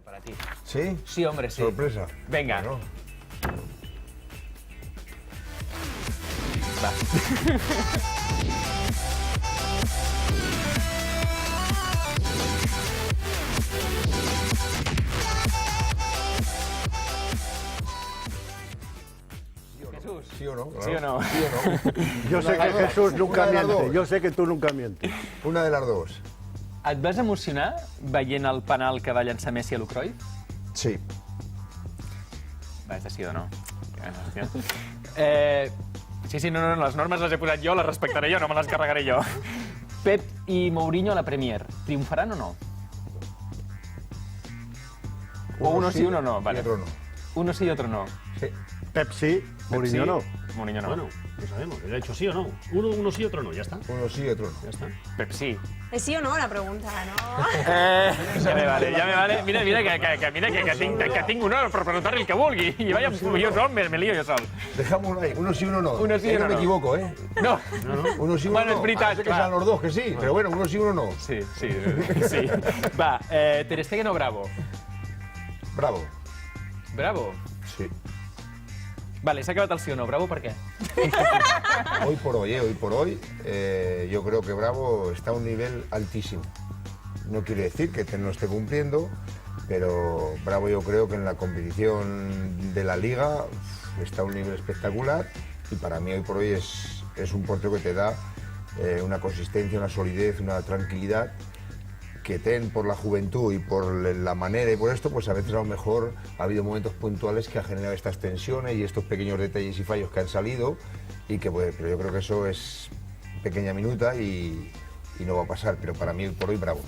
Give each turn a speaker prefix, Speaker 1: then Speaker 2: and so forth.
Speaker 1: para ti.
Speaker 2: ¿Sí?
Speaker 1: Sí, hombre, sí.
Speaker 2: Sorpresa.
Speaker 1: Venga.
Speaker 2: Bueno,
Speaker 1: Va. Jesús.
Speaker 2: ¿sí o no?
Speaker 1: ¿Sí o no?
Speaker 2: ¿Sí o no?
Speaker 3: Yo sé
Speaker 2: Una de
Speaker 3: que
Speaker 2: las
Speaker 3: Jesús
Speaker 2: dos.
Speaker 3: nunca
Speaker 2: Una de las
Speaker 3: miente.
Speaker 2: dos.
Speaker 3: Yo sé que tú nunca mientes.
Speaker 2: Una de las dos.
Speaker 1: Et vas emocionar veient el penal que va llançar Messi a l'Ucroy?
Speaker 2: Sí.
Speaker 1: Va, és de sí o no. Sí, no, les normes les he posat jo, les respectaré jo, no me les carregaré jo. Pep i Mourinho a la Premier, triomfaran o no? O uno sí, uno no. Vale.
Speaker 2: Y otro no.
Speaker 1: Uno sí y otro no.
Speaker 2: Sí.
Speaker 3: Pep sí, Mourinho
Speaker 1: sí,
Speaker 3: no.
Speaker 1: Mourinho no.
Speaker 4: Bueno, no sabemos. Él ha dicho sí o no. Uno sí, otro no. Ya está.
Speaker 2: Uno sí y otro no.
Speaker 4: Ya está.
Speaker 1: Pep sí.
Speaker 5: ¿Es sí o no la pregunta, no?
Speaker 1: Ja me vale. Mira que tinc honor per preguntar-li el que vulgui. I vaja, jo sol, me lío jo sol.
Speaker 2: Dejamos ahí. Uno sí, uno no.
Speaker 1: Uno sí, uno
Speaker 2: no me
Speaker 1: no.
Speaker 2: equivoco, ¿eh?
Speaker 1: No.
Speaker 2: Uno sí, uno
Speaker 1: Bueno,
Speaker 2: no.
Speaker 1: és veritat,
Speaker 2: Parece que
Speaker 1: clar.
Speaker 2: sean los dos que sí, pero bueno, uno sí, uno no.
Speaker 1: Sí. Va, Ter Stegen o Bravo?
Speaker 2: Bravo.
Speaker 1: Bravo.
Speaker 2: Sí.
Speaker 1: Vale, s'ha acabat el sí o no. Bravo per què?
Speaker 2: Hoy por hoy, yo creo que Bravo está a un nivel altísimo. No quiere decir que no esté cumpliendo, pero Bravo yo creo que en la competición de la Liga está a un nivel espectacular y para mí hoy por hoy es un portero que te da una consistencia, una solidez, una tranquilidad que por la juventud y por la manera y por esto, pues a veces a lo mejor ha habido momentos puntuales que ha generado estas tensiones y estos pequeños detalles y fallos que han salido y que pues, pero yo creo que eso es pequeña minuta y no va a pasar, pero para mí por hoy Bravo.